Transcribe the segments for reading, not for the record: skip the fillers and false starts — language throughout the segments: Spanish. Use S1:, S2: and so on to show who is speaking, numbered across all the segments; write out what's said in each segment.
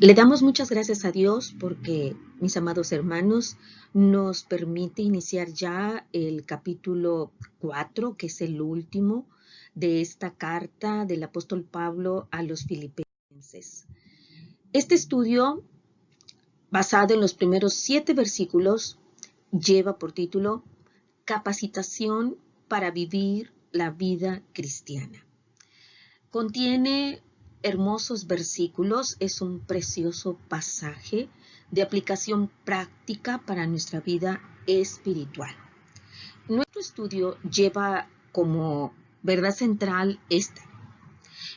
S1: Le damos muchas gracias a Dios porque, mis amados hermanos, nos permite iniciar ya el capítulo 4, que es el último de esta carta del apóstol Pablo a los filipenses. Este estudio, basado en los primeros 7 versículos, lleva por título Capacitación para vivir la vida cristiana. Contiene hermosos versículos, es un precioso pasaje de aplicación práctica para nuestra vida espiritual. Nuestro estudio lleva como verdad central esta: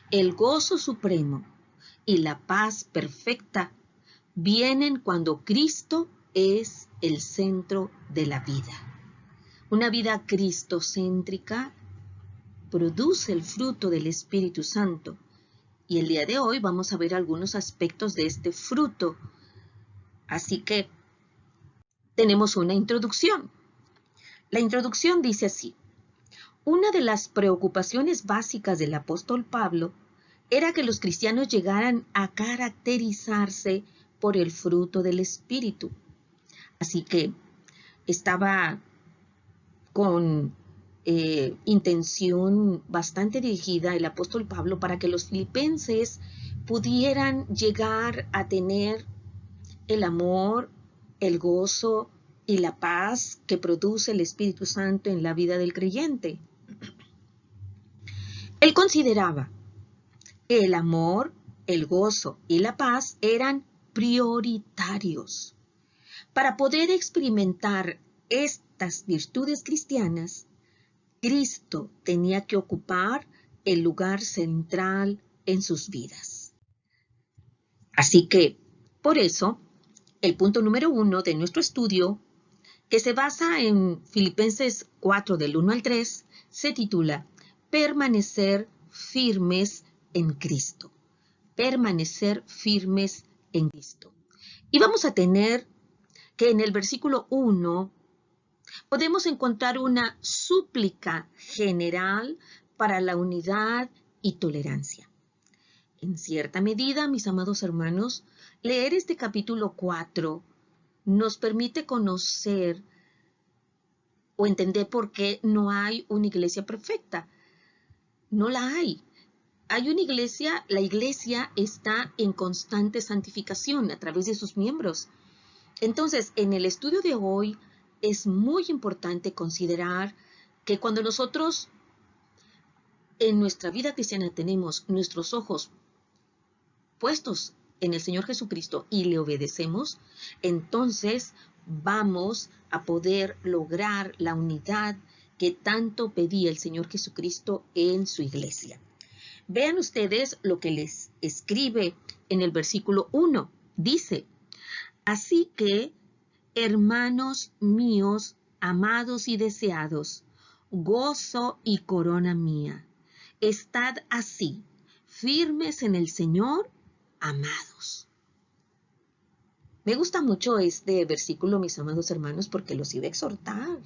S1: el gozo supremo y la paz perfecta vienen cuando Cristo es el centro de la vida. Una vida cristocéntrica produce el fruto del Espíritu Santo. Y el día de hoy vamos a ver algunos aspectos de este fruto. Así que tenemos una introducción. La introducción dice así: una de las preocupaciones básicas del apóstol Pablo era que los cristianos llegaran a caracterizarse por el fruto del Espíritu. Así que estaba con intención bastante dirigida el apóstol Pablo para que los filipenses pudieran llegar a tener el amor, el gozo y la paz que produce el Espíritu Santo en la vida del creyente. Él consideraba que el amor, el gozo y la paz eran prioritarios. Para poder experimentar estas virtudes cristianas, Cristo tenía que ocupar el lugar central en sus vidas. Así que, por eso, el punto número 1 de nuestro estudio, que se basa en Filipenses 4 del 1 al 3, se titula Permanecer firmes en Cristo. Permanecer firmes en Cristo. Y vamos a tener que en el versículo 1 podemos encontrar una súplica general para la unidad y tolerancia. En cierta medida, mis amados hermanos, leer este capítulo 4 nos permite conocer o entender por qué no hay una iglesia perfecta. No la hay. Hay una iglesia, la iglesia está en constante santificación a través de sus miembros. Entonces, en el estudio de hoy es muy importante considerar que cuando nosotros en nuestra vida cristiana tenemos nuestros ojos puestos en el Señor Jesucristo y le obedecemos, entonces vamos a poder lograr la unidad que tanto pedía el Señor Jesucristo en su iglesia. Vean ustedes lo que les escribe en el versículo 1. Dice: así que, hermanos míos, amados y deseados, gozo y corona mía, estad así, firmes en el Señor, amados. Me gusta mucho este versículo, mis amados hermanos, porque los iba a exhortar.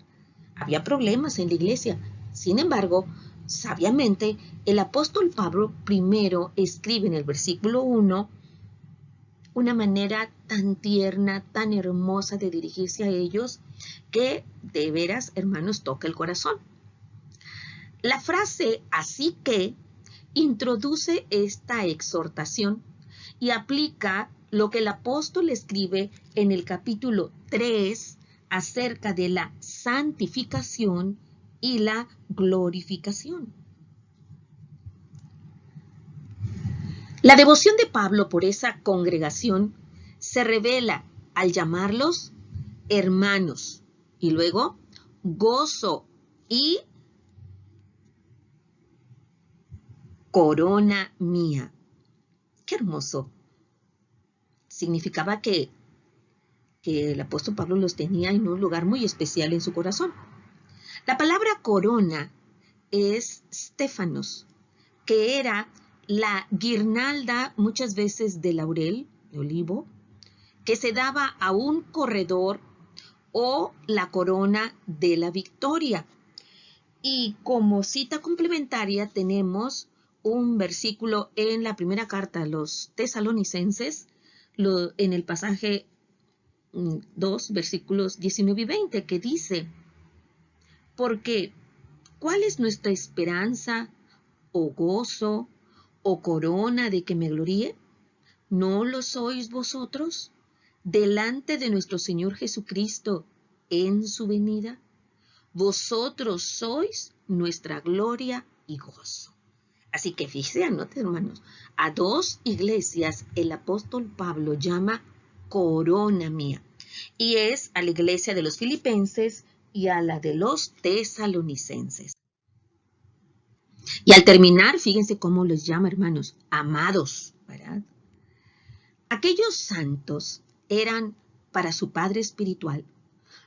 S1: Había problemas en la iglesia. Sin embargo, sabiamente, el apóstol Pablo primero escribe en el versículo 1 una manera tan tierna, tan hermosa de dirigirse a ellos, que de veras, hermanos, toca el corazón. La frase "así que" introduce esta exhortación y aplica lo que el apóstol escribe en el capítulo 3 acerca de la santificación y la glorificación. La devoción de Pablo por esa congregación se revela al llamarlos hermanos y luego gozo y corona mía. ¡Qué hermoso! Significaba que el apóstol Pablo los tenía en un lugar muy especial en su corazón. La palabra corona es Stéphanos, que era la guirnalda muchas veces de laurel, de olivo, que se daba a un corredor, o la corona de la victoria. Y como cita complementaria tenemos un versículo en la primera carta a los tesalonicenses, en el pasaje 2, versículos 19 y 20, que dice, porque ¿cuál es nuestra esperanza o gozo o corona de que me gloríe? ¿No lo sois vosotros delante de nuestro Señor Jesucristo en su venida? Vosotros sois nuestra gloria y gozo. Así que fíjense, anoten, hermanos, a dos iglesias el apóstol Pablo llama corona mía. Y es a la iglesia de los filipenses y a la de los tesalonicenses. Y al terminar, fíjense cómo los llama, hermanos, amados, ¿verdad? Aquellos santos eran para su Padre espiritual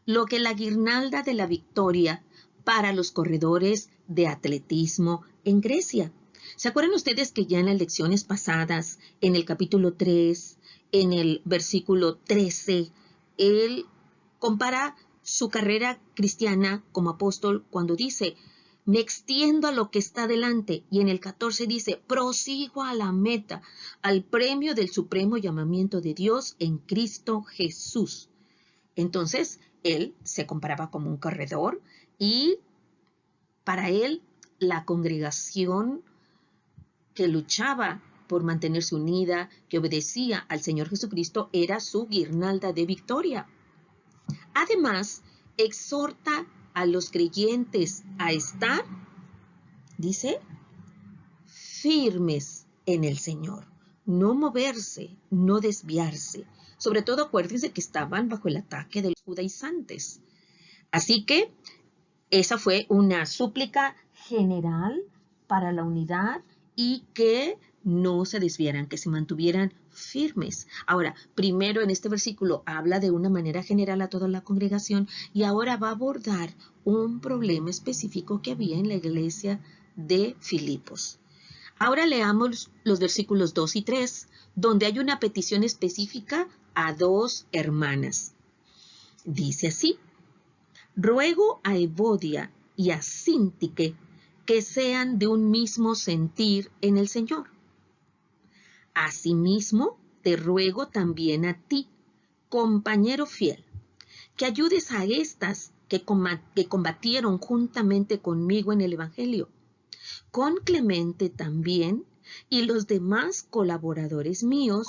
S1: lo que la guirnalda de la victoria para los corredores de atletismo en Grecia. ¿Se acuerdan ustedes que ya en las lecciones pasadas, en el capítulo 3, en el versículo 13, él compara su carrera cristiana como apóstol cuando dice, me extiendo a lo que está delante, y en el 14 dice, prosigo a la meta, al premio del supremo llamamiento de Dios en Cristo Jesús? Entonces, él se comparaba como un corredor y para él la congregación que luchaba por mantenerse unida, que obedecía al Señor Jesucristo, era su guirnalda de victoria. Además, exhorta a los creyentes a estar, dice, firmes en el Señor, no moverse, no desviarse. Sobre todo acuérdense que estaban bajo el ataque de los judaizantes. Así que esa fue una súplica general para la unidad y que no se desviaran, que se mantuvieran firmes. Ahora, primero en este versículo habla de una manera general a toda la congregación y ahora va a abordar un problema específico que había en la iglesia de Filipos. Ahora leamos los versículos 2 y 3, donde hay una petición específica a dos hermanas. Dice así, ruego a Evodia y a Síntique que sean de un mismo sentir en el Señor. Asimismo, te ruego también a ti, compañero fiel, que ayudes a estas que combatieron juntamente conmigo en el Evangelio, con Clemente también y los demás colaboradores míos,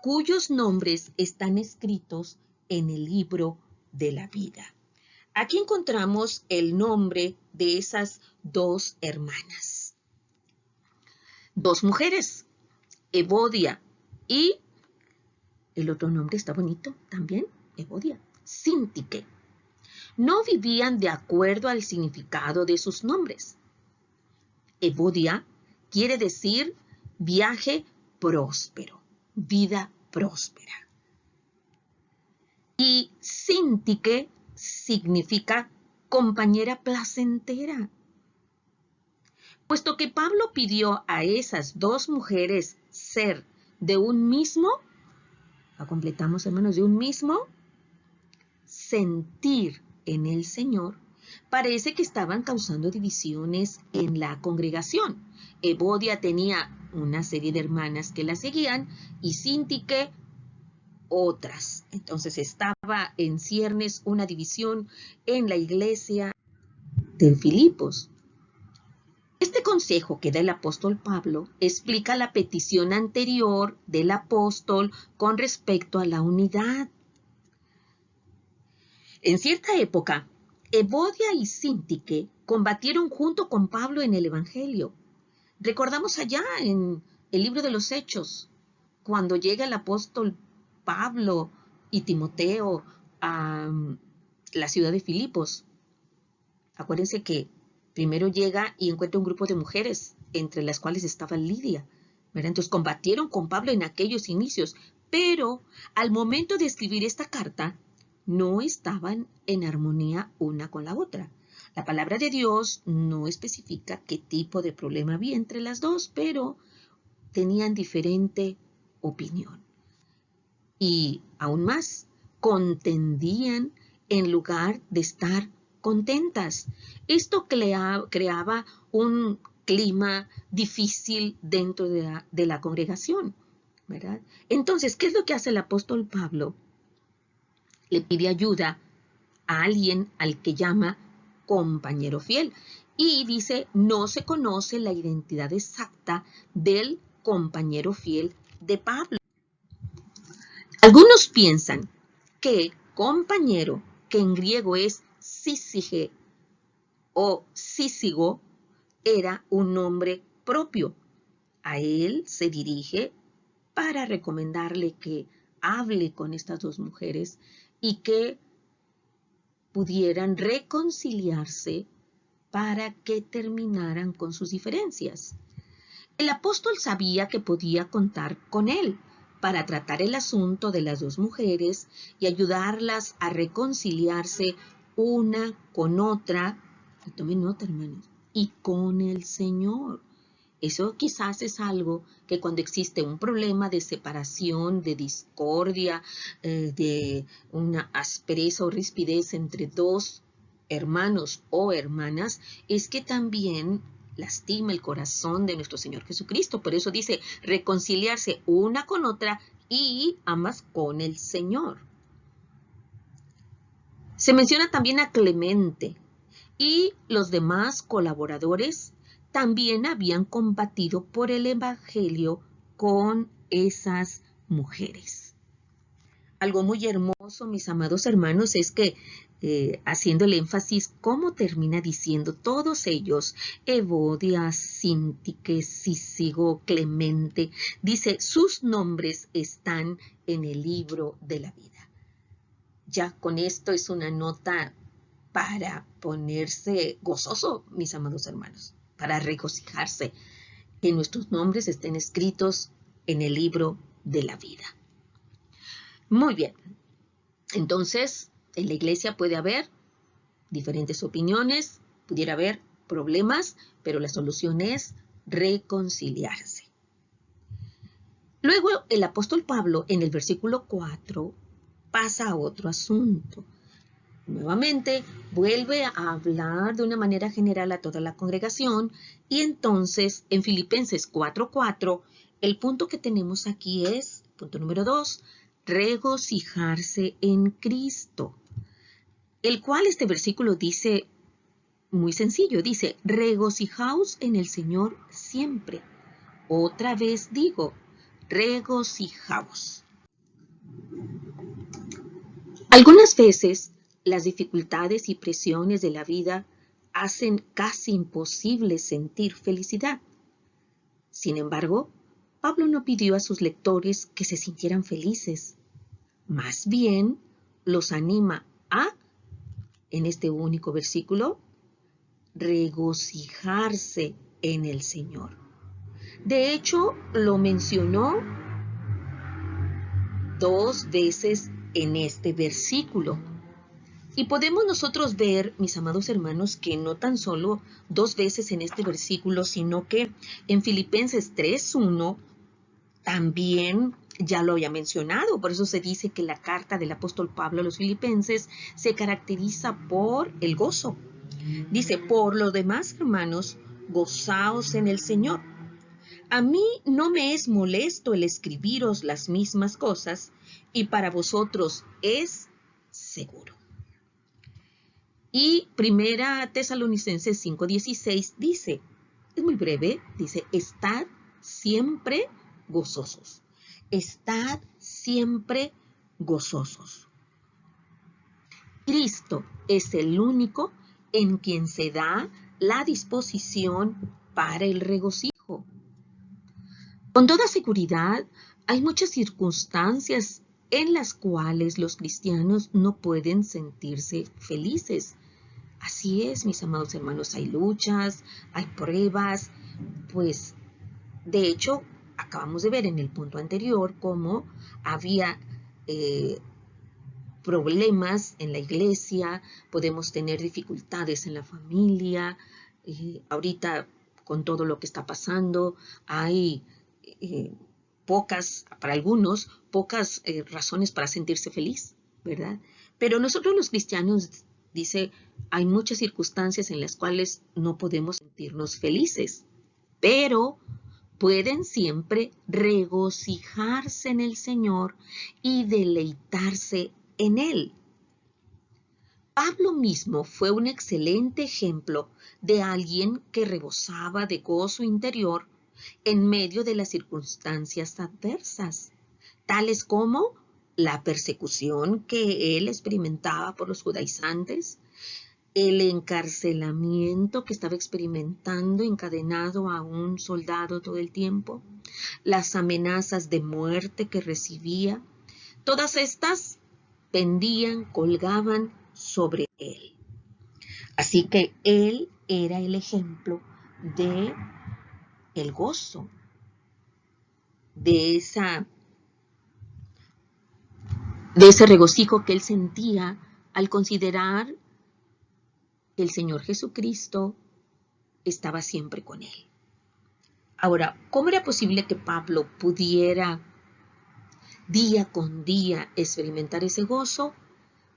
S1: cuyos nombres están escritos en el libro de la vida. Aquí encontramos el nombre de esas dos hermanas. Dos mujeres, Evodia y el otro nombre está bonito también, Evodia, Síntique. No vivían de acuerdo al significado de sus nombres. Evodia quiere decir viaje próspero, vida próspera. Y Síntique significa compañera placentera. Puesto que Pablo pidió a esas dos mujeres ser de un mismo, completamos hermanos, de un mismo sentir en el Señor, parece que estaban causando divisiones en la congregación. Evodia tenía una serie de hermanas que la seguían y Síntique otras. Entonces estaba en ciernes una división en la iglesia de Filipos. Este consejo que da el apóstol Pablo explica la petición anterior del apóstol con respecto a la unidad. En cierta época, Evodia y Síntique combatieron junto con Pablo en el Evangelio. Recordamos allá en el libro de los Hechos, cuando llega el apóstol Pablo y Timoteo a la ciudad de Filipos. Acuérdense que primero llega y encuentra un grupo de mujeres, entre las cuales estaba Lidia, ¿verdad? Entonces combatieron con Pablo en aquellos inicios, pero al momento de escribir esta carta, no estaban en armonía una con la otra. La palabra de Dios no especifica qué tipo de problema había entre las dos, pero tenían diferente opinión. Y aún más, contendían en lugar de estar contentas. Esto creaba un clima difícil dentro de la congregación. ¿verdad? Entonces, ¿qué es lo que hace el apóstol Pablo? Le pide ayuda a alguien al que llama compañero fiel. Y dice, no se conoce la identidad exacta del compañero fiel de Pablo. Algunos piensan que compañero, que en griego es sísige o sísigo, era un nombre propio. A él se dirige para recomendarle que hable con estas dos mujeres y que pudieran reconciliarse para que terminaran con sus diferencias. El apóstol sabía que podía contar con él para tratar el asunto de las dos mujeres y ayudarlas a reconciliarse una con otra, y tomen nota, hermanos, y con el Señor. Eso quizás es algo que cuando existe un problema de separación, de discordia, de una aspereza o rispidez entre dos hermanos o hermanas, es que también lastima el corazón de nuestro Señor Jesucristo. Por eso dice reconciliarse una con otra y ambas con el Señor. Se menciona también a Clemente y los demás colaboradores también habían combatido por el Evangelio con esas mujeres. Algo muy hermoso, mis amados hermanos, es que haciendo el énfasis, cómo termina diciendo todos ellos, Evodia, Síntique, Sísigo, Clemente, dice, sus nombres están en el libro de la vida. Ya con esto es una nota para ponerse gozoso, mis amados hermanos, para regocijarse, que nuestros nombres estén escritos en el libro de la vida. Muy bien, entonces en la iglesia puede haber diferentes opiniones, pudiera haber problemas, pero la solución es reconciliarse. Luego el apóstol Pablo en el versículo 4 pasa a otro asunto. Nuevamente vuelve a hablar de una manera general a toda la congregación y entonces en Filipenses 4:4 el punto que tenemos aquí es, punto número 2, regocijarse en Cristo, el cual este versículo dice muy sencillo, dice regocijaos en el Señor siempre. Otra vez digo, regocijaos. Algunas veces las dificultades y presiones de la vida hacen casi imposible sentir felicidad. Sin embargo, Pablo no pidió a sus lectores que se sintieran felices. Más bien, los anima a, en este único versículo, regocijarse en el Señor. De hecho, lo mencionó 2 veces en este versículo. Y podemos nosotros ver, mis amados hermanos, que no tan solo 2 veces en este versículo, sino que en Filipenses 3:1 también ya lo había mencionado. Por eso se dice que la carta del apóstol Pablo a los filipenses se caracteriza por el gozo. Dice, por lo demás, hermanos, gozaos en el Señor. A mí no me es molesto el escribiros las mismas cosas, y para vosotros es seguro. Y Primera Tesalonicenses 5:16 dice, es muy breve, dice, estad siempre gozosos. Estad siempre gozosos. Cristo es el único en quien se da la disposición para el regocijo. Con toda seguridad, hay muchas circunstancias en las cuales los cristianos no pueden sentirse felices. Así es, mis amados hermanos, hay luchas, hay pruebas, pues de hecho acabamos de ver en el punto anterior cómo había problemas en la iglesia, podemos tener dificultades en la familia, ahorita con todo lo que está pasando hay para algunos, pocas razones para sentirse feliz, ¿verdad? Pero nosotros los cristianos, dice, hay muchas circunstancias en las cuales no podemos sentirnos felices, pero pueden siempre regocijarse en el Señor y deleitarse en Él. Pablo mismo fue un excelente ejemplo de alguien que rebosaba de gozo interior en medio de las circunstancias adversas, tales como la persecución que él experimentaba por los judaizantes, el encarcelamiento que estaba experimentando encadenado a un soldado todo el tiempo, las amenazas de muerte que recibía, todas estas pendían, colgaban sobre él. Así que él era el ejemplo de el gozo, de ese regocijo que él sentía al considerar que el Señor Jesucristo estaba siempre con él. Ahora, ¿cómo era posible que Pablo pudiera día con día experimentar ese gozo?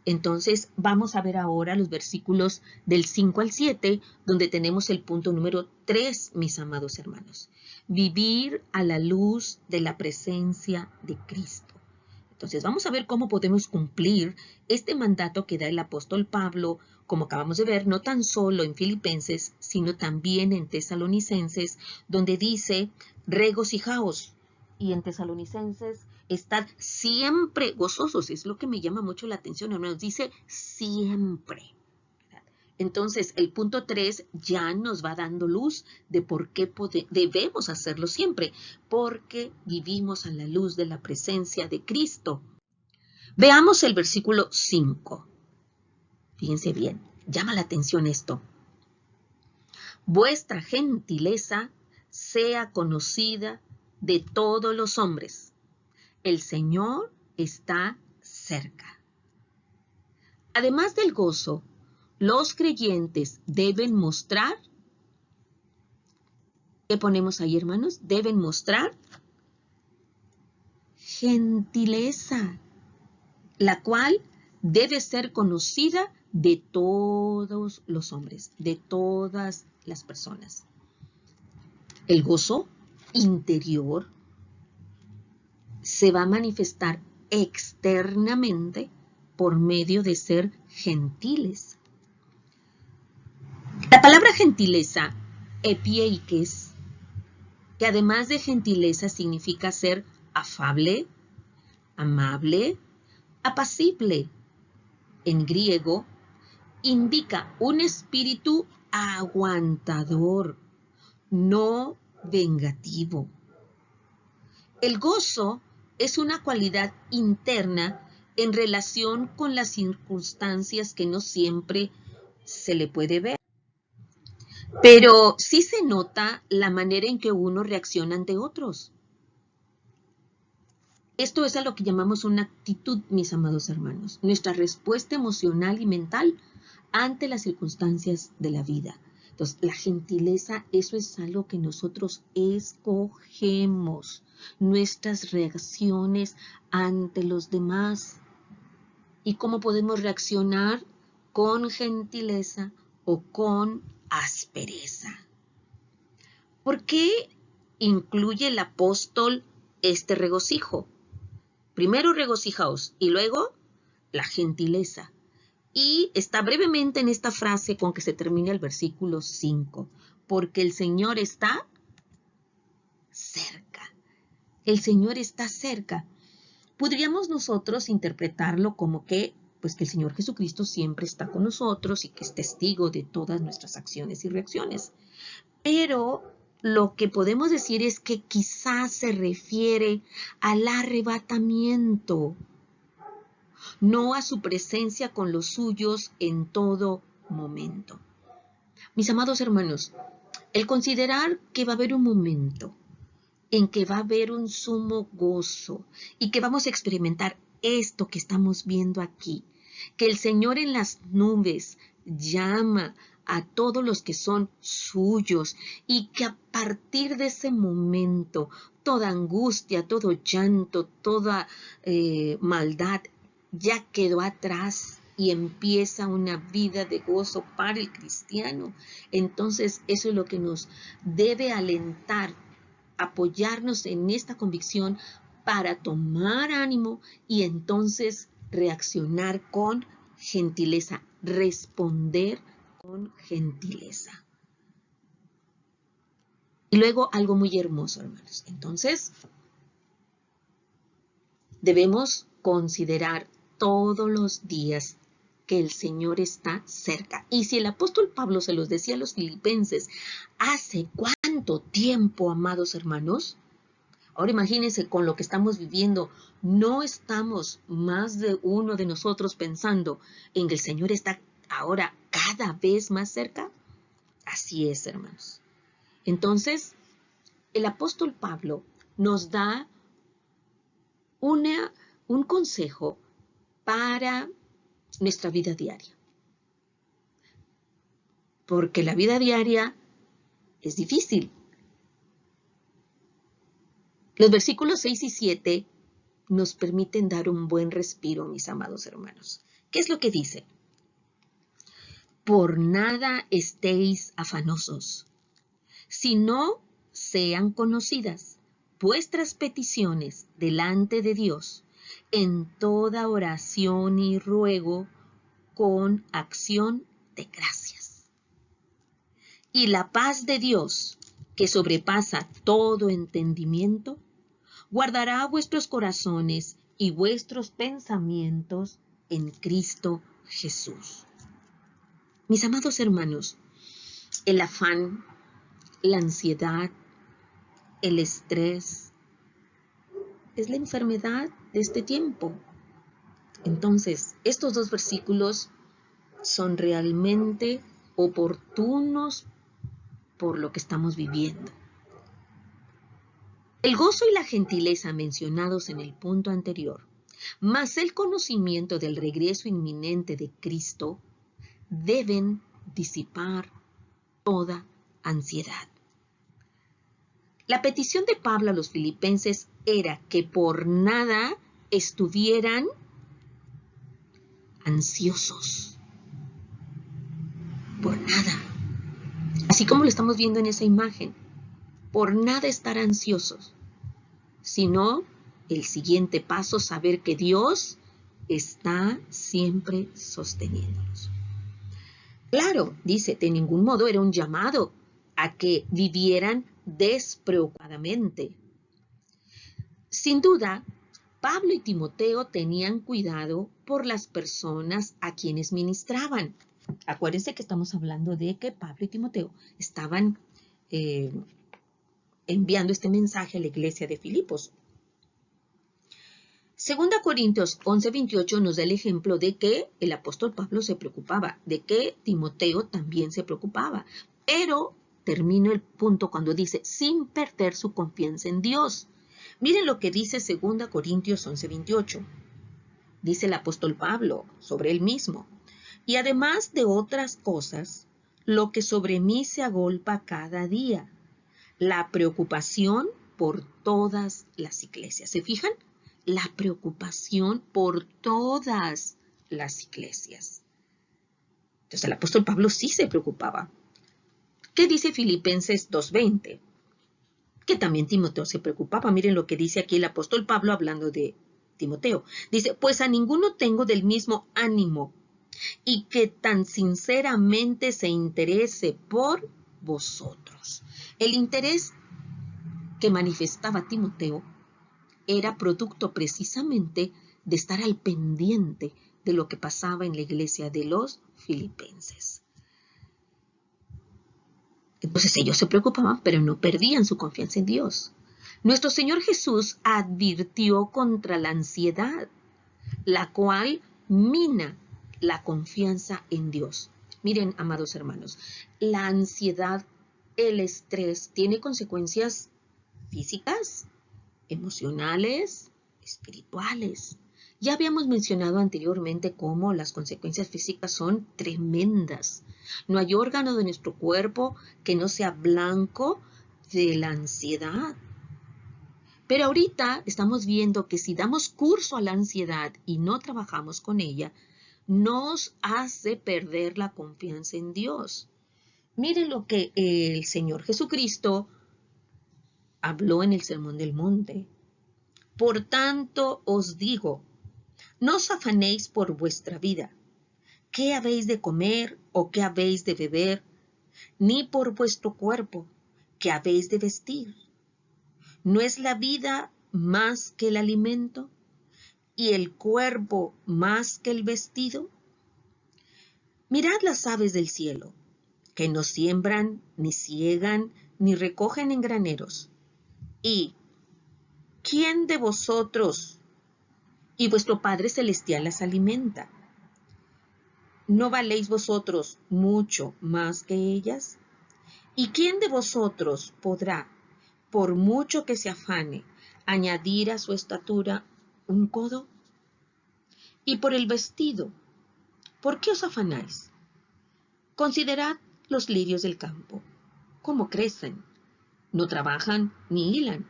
S1: Entonces vamos a ver ahora los versículos del 5 al 7, donde tenemos el punto número 3, mis amados hermanos. Vivir a la luz de la presencia de Cristo. Entonces vamos a ver cómo podemos cumplir este mandato que da el apóstol Pablo, como acabamos de ver, no tan solo en Filipenses, sino también en Tesalonicenses, donde dice, regocijaos. Y en Tesalonicenses, estad siempre gozosos. Es lo que me llama mucho la atención, hermanos. Dice siempre. Entonces, el punto 3 ya nos va dando luz de por qué debemos hacerlo siempre, porque vivimos a la luz de la presencia de Cristo. Veamos el versículo 5. Fíjense bien, llama la atención esto. Vuestra gentileza sea conocida de todos los hombres. El Señor está cerca. Además del gozo, los creyentes deben mostrar, ¿qué ponemos ahí, hermanos? Deben mostrar gentileza, la cual debe ser conocida de todos los hombres, de todas las personas. El gozo interior se va a manifestar externamente por medio de ser gentiles. La palabra gentileza, epieikes, que además de gentileza significa ser afable, amable, apacible. En griego, indica un espíritu aguantador, no vengativo. El gozo es una cualidad interna en relación con las circunstancias que no siempre se le puede ver. Pero sí se nota la manera en que uno reacciona ante otros. Esto es a lo que llamamos una actitud, mis amados hermanos, nuestra respuesta emocional y mental ante las circunstancias de la vida. Entonces, la gentileza, eso es algo que nosotros escogemos, nuestras reacciones ante los demás. ¿Y cómo podemos reaccionar? Con gentileza o con aspereza. ¿Por qué incluye el apóstol este regocijo? Primero regocijaos y luego la gentileza. Y está brevemente en esta frase con que se termina el versículo 5. Porque el Señor está cerca. El Señor está cerca. Podríamos nosotros interpretarlo como que el Señor Jesucristo siempre está con nosotros y que es testigo de todas nuestras acciones y reacciones. Pero lo que podemos decir es que quizás se refiere al arrebatamiento, no a su presencia con los suyos en todo momento. Mis amados hermanos, el considerar que va a haber un momento en que va a haber un sumo gozo y que vamos a experimentar esto que estamos viendo aquí, que el Señor en las nubes llama a todos los que son suyos y que a partir de ese momento toda angustia, todo llanto, toda maldad ya quedó atrás y empieza una vida de gozo para el cristiano. Entonces eso es lo que nos debe alentar apoyarnos en esta convicción para tomar ánimo y entonces reaccionar con gentileza, responder con gentileza. Y luego algo muy hermoso, hermanos. Entonces, debemos considerar todos los días que el Señor está cerca. Y si el apóstol Pablo se los decía a los filipenses, ¿hace cuánto tiempo, amados hermanos? Ahora imagínense con lo que estamos viviendo, no estamos más de uno de nosotros pensando en que el Señor está ahora cada vez más cerca. Así es, hermanos. Entonces, el apóstol Pablo nos da un consejo para nuestra vida diaria. Porque la vida diaria es difícil. Los versículos 6 y 7 nos permiten dar un buen respiro, mis amados hermanos. ¿Qué es lo que dice? Por nada estéis afanosos, sino sean conocidas vuestras peticiones delante de Dios en toda oración y ruego con acción de gracias. Y la paz de Dios, que sobrepasa todo entendimiento, guardará vuestros corazones y vuestros pensamientos en Cristo Jesús. Mis amados hermanos, el afán, la ansiedad, el estrés es la enfermedad de este tiempo. Entonces, estos dos versículos son realmente oportunos por lo que estamos viviendo. El gozo y la gentileza mencionados en el punto anterior, más el conocimiento del regreso inminente de Cristo, deben disipar toda ansiedad. La petición de Pablo a los filipenses era que por nada estuvieran ansiosos. Por nada. Así como lo estamos viendo en esa imagen. Por nada estar ansiosos. Sino el siguiente paso, saber que Dios está siempre sosteniéndonos. Claro, dice, de ningún modo era un llamado a que vivieran despreocupadamente. Sin duda, Pablo y Timoteo tenían cuidado por las personas a quienes ministraban. Acuérdense que estamos hablando de que Pablo y Timoteo estaban enviando este mensaje a la iglesia de Filipos. 2 Corintios 11:28 nos da el ejemplo de que el apóstol Pablo se preocupaba, de que Timoteo también se preocupaba. Pero termino el punto cuando dice, sin perder su confianza en Dios. Miren lo que dice 2 Corintios 11:28. Dice el apóstol Pablo sobre él mismo. Y además de otras cosas, lo que sobre mí se agolpa cada día, la preocupación por todas las iglesias. ¿Se fijan? La preocupación por todas las iglesias. Entonces el apóstol Pablo sí se preocupaba. ¿Qué dice Filipenses 2:20? Que también Timoteo se preocupaba. Miren lo que dice aquí el apóstol Pablo hablando de Timoteo. Dice, pues a ninguno tengo del mismo ánimo y que tan sinceramente se interese por vosotros. El interés que manifestaba Timoteo era producto precisamente de estar al pendiente de lo que pasaba en la iglesia de los filipenses. Entonces ellos se preocupaban, pero no perdían su confianza en Dios. Nuestro Señor Jesús advirtió contra la ansiedad, la cual mina la confianza en Dios. Miren, amados hermanos, la ansiedad, el estrés, tiene consecuencias físicas, emocionales, espirituales. Ya habíamos mencionado anteriormente cómo las consecuencias físicas son tremendas. No hay órgano de nuestro cuerpo que no sea blanco de la ansiedad. Pero ahorita estamos viendo que si damos curso a la ansiedad y no trabajamos con ella, nos hace perder la confianza en Dios. Miren lo que el Señor Jesucristo habló en el Sermón del Monte. Por tanto os digo, no os afanéis por vuestra vida, qué habéis de comer o qué habéis de beber, ni por vuestro cuerpo, qué habéis de vestir. ¿No es la vida más que el alimento y el cuerpo más que el vestido? Mirad las aves del cielo, que no siembran, ni siegan, ni recogen en graneros. ¿Y quién de vosotros, y vuestro Padre Celestial las alimenta? ¿No valéis vosotros mucho más que ellas? ¿Y quién de vosotros podrá, por mucho que se afane, añadir a su estatura un codo? Y por el vestido, ¿por qué os afanáis? Considerad los lirios del campo, cómo crecen, no trabajan ni hilan.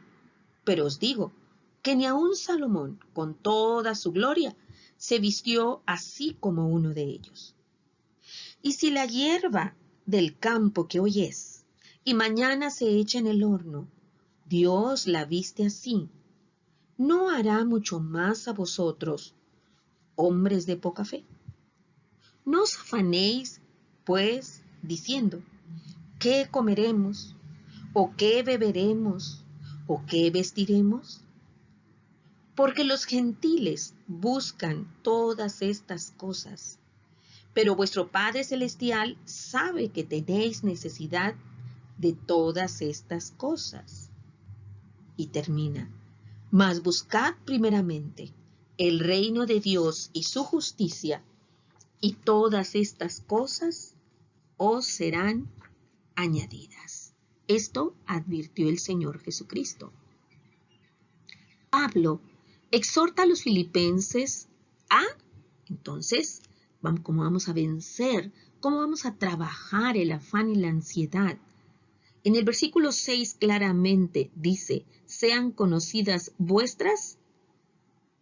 S1: Pero os digo que ni aun Salomón, con toda su gloria, se vistió así como uno de ellos. Y si la hierba del campo que hoy es, y mañana se echa en el horno, Dios la viste así, ¿no hará mucho más a vosotros, hombres de poca fe? No os afanéis, pues, diciendo, ¿qué comeremos? ¿O qué beberemos? ¿O qué vestiremos? Porque los gentiles buscan todas estas cosas. Pero vuestro Padre Celestial sabe que tenéis necesidad de todas estas cosas. Y termina, mas buscad primeramente el reino de Dios y su justicia, y todas estas cosas os serán añadidas. Esto advirtió el Señor Jesucristo. Pablo exhorta a los filipenses a, entonces, ¿cómo vamos a vencer? ¿Cómo vamos a trabajar el afán y la ansiedad? En el versículo 6 claramente dice, sean conocidas vuestras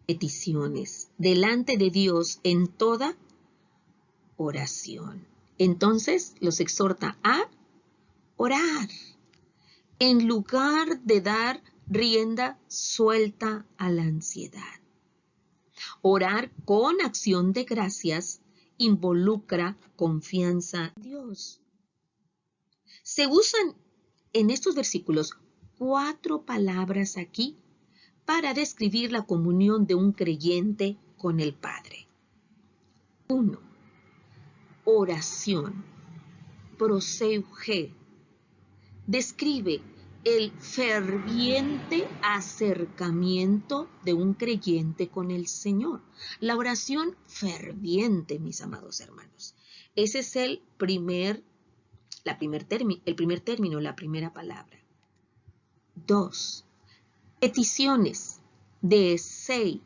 S1: peticiones delante de Dios en toda oración. Entonces los exhorta a orar en lugar de dar rienda suelta a la ansiedad. Orar con acción de gracias involucra confianza en Dios. Se usan en estos versículos 4 palabras aquí para describir la comunión de un creyente con el Padre. 1. Oración. Proseuge. Describe el ferviente acercamiento de un creyente con el Señor. La oración ferviente, mis amados hermanos. Ese es el primer término, la primera palabra. 2. Peticiones. Desei.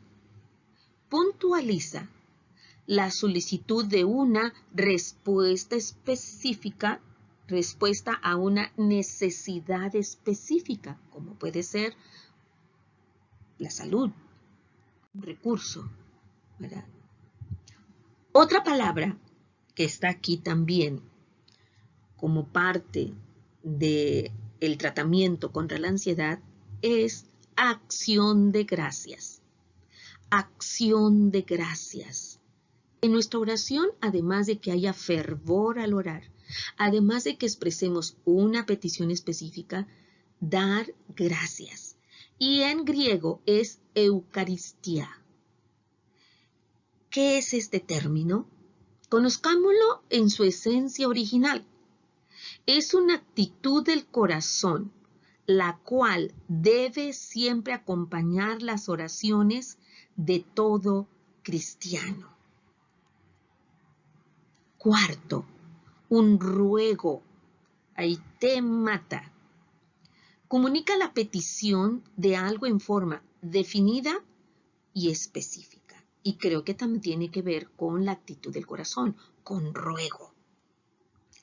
S1: Puntualiza la solicitud de una respuesta específica, respuesta a una necesidad específica, como puede ser la salud, un recurso, ¿verdad? Otra palabra que está aquí también como parte del tratamiento contra la ansiedad es acción de gracias. Acción de gracias. En nuestra oración, además de que haya fervor al orar, además de que expresemos una petición específica, dar gracias. Y en griego es Eucaristía. ¿Qué es este término? Conozcámoslo en su esencia original. Es una actitud del corazón, la cual debe siempre acompañar las oraciones de todo cristiano. 4. Un ruego. Ahí te mata. Comunica la petición de algo en forma definida y específica. Y creo que también tiene que ver con la actitud del corazón, con ruego.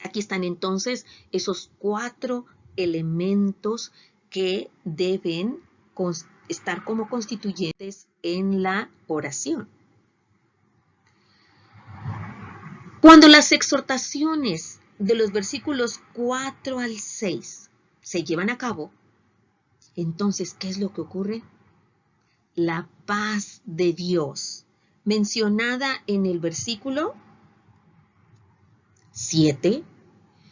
S1: Aquí están entonces esos 4 elementos que deben estar como constituyentes en la oración. Cuando las exhortaciones de los versículos 4 al 6 se llevan a cabo, Entonces, ¿qué es lo que ocurre? La paz de Dios, mencionada en el versículo 7,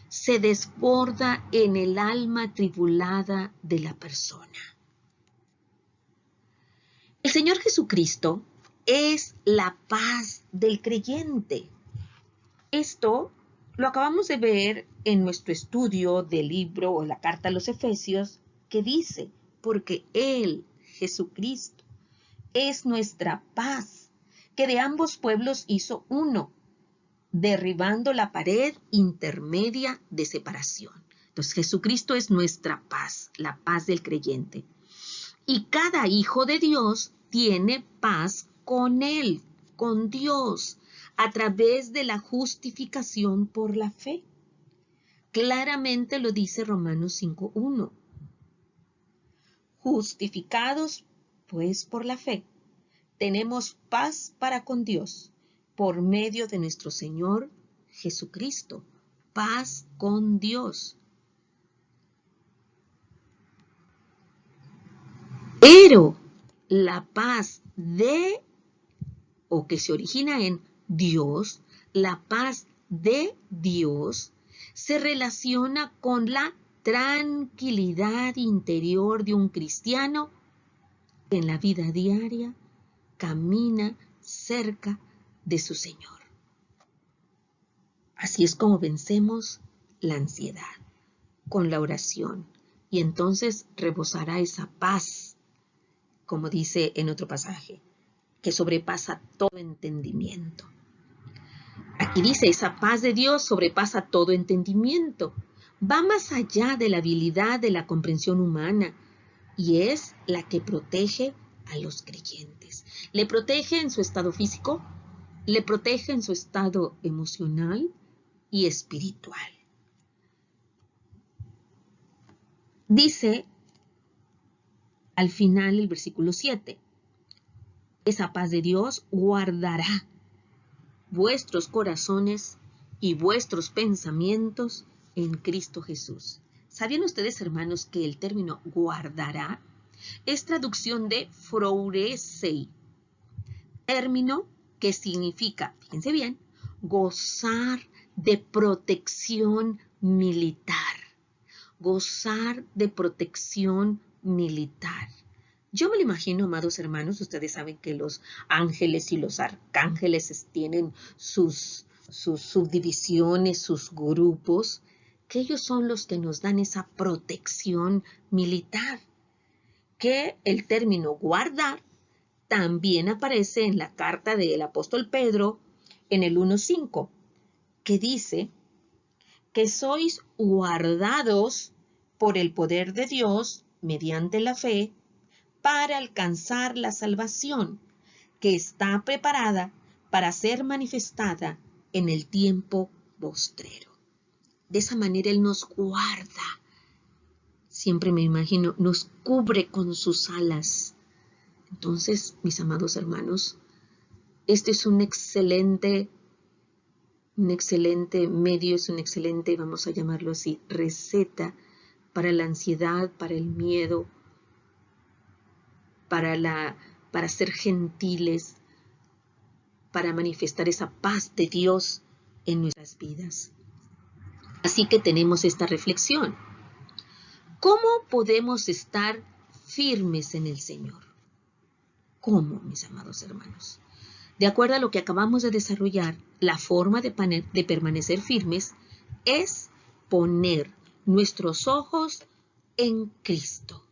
S1: se desborda en el alma atribulada de la persona. El Señor Jesucristo es la paz del creyente. Esto lo acabamos de ver en nuestro estudio del libro o la carta a los Efesios, que dice, porque Él, Jesucristo, es nuestra paz, que de ambos pueblos hizo uno, derribando la pared intermedia de separación. Entonces, Jesucristo es nuestra paz, la paz del creyente. Y cada hijo de Dios tiene paz con Él, con Dios, a través de la justificación por la fe. Claramente lo dice Romanos 5:1. Justificados, pues, por la fe, tenemos paz para con Dios, por medio de nuestro Señor Jesucristo. Paz con Dios. Pero la paz o que se origina en Dios, la paz de Dios, se relaciona con la tranquilidad interior de un cristiano que en la vida diaria camina cerca de su Señor. Así es como vencemos la ansiedad, con la oración, y entonces rebosará esa paz, como dice en otro pasaje, que sobrepasa todo entendimiento. Aquí dice, esa paz de Dios sobrepasa todo entendimiento. Va más allá de la habilidad de la comprensión humana y es la que protege a los creyentes. Le protege en su estado físico, le protege en su estado emocional y espiritual. Dice al final el versículo 7, esa paz de Dios guardará vuestros corazones y vuestros pensamientos en Cristo Jesús. ¿Sabían ustedes, hermanos, que el término guardará es traducción de phrourêsei, término que significa, fíjense bien, gozar de protección militar? Gozar de protección militar. Yo me lo imagino, amados hermanos, ustedes saben que los ángeles y los arcángeles tienen sus subdivisiones, sus grupos, que ellos son los que nos dan esa protección militar, que el término guardar también aparece en la carta del apóstol Pedro en el 1:5, que dice que sois guardados por el poder de Dios mediante la fe para alcanzar la salvación que está preparada para ser manifestada en el tiempo postrero. De esa manera Él nos guarda. Siempre me imagino, nos cubre con sus alas. Entonces, mis amados hermanos, este es un excelente medio, es una excelente, vamos a llamarlo así, receta para la ansiedad, para el miedo, para ser gentiles, para manifestar esa paz de Dios en nuestras vidas. Así que tenemos esta reflexión. ¿Cómo podemos estar firmes en el Señor? ¿Cómo, mis amados hermanos? De acuerdo a lo que acabamos de desarrollar, la forma de permanecer firmes es poner nuestros ojos en Cristo.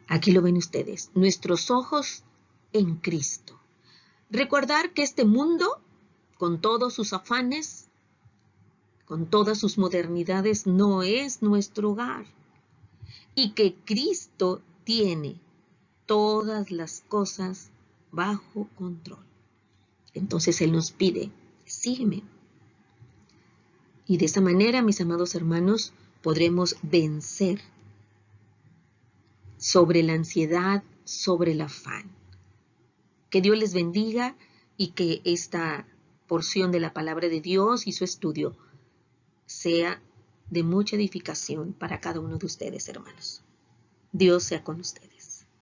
S1: Aquí lo ven ustedes, nuestros ojos en Cristo. Recordar que este mundo, con todos sus afanes, con todas sus modernidades, no es nuestro hogar. Y que Cristo tiene todas las cosas bajo control. Entonces Él nos pide, sígueme. Y de esa manera, mis amados hermanos, podremos vencer sobre la ansiedad, sobre el afán. Que Dios les bendiga y que esta porción de la palabra de Dios y su estudio sea de mucha edificación para cada uno de ustedes, hermanos. Dios sea con ustedes.